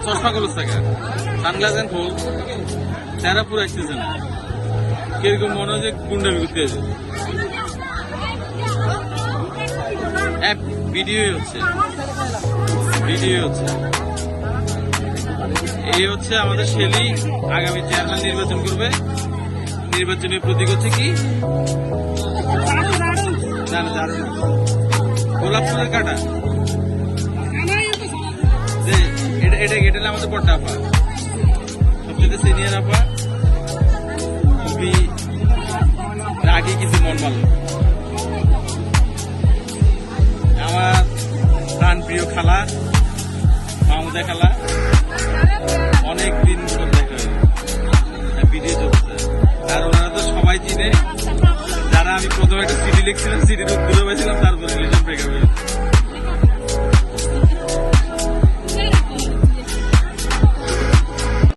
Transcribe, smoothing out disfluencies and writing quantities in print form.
চশমা কলস থাকে সানগ্লাস এন্ড ফুল তারা পুরো আসতেছে না কিরকম মনে হয় যে গুন্ডামি করতে আছে ভিডিও হচ্ছে এই হচ্ছে আমাদের শেলি আগামী চেয়ারম্যান নির্বাচন করবে নির্বাচনের প্রতীক হচ্ছে কি গোলাপ ফুলের কাটা এটা আমাদের বড় আপা সবচেয়ে সিনিয়র আপা খুবই আগে কিছু মন মারল আমার প্রাণ প্রিয় খালা মামুদা খালা অনেকদিন দেখা ভিডিও চলছে আর ওনারা তো সবাই চিনে যারা আমি প্রথমে একটা সিডি লিখছিলাম সিডির উত্তরে পাইছিলাম তারপরে রিলেশন ব্রেকআপ হয়েছে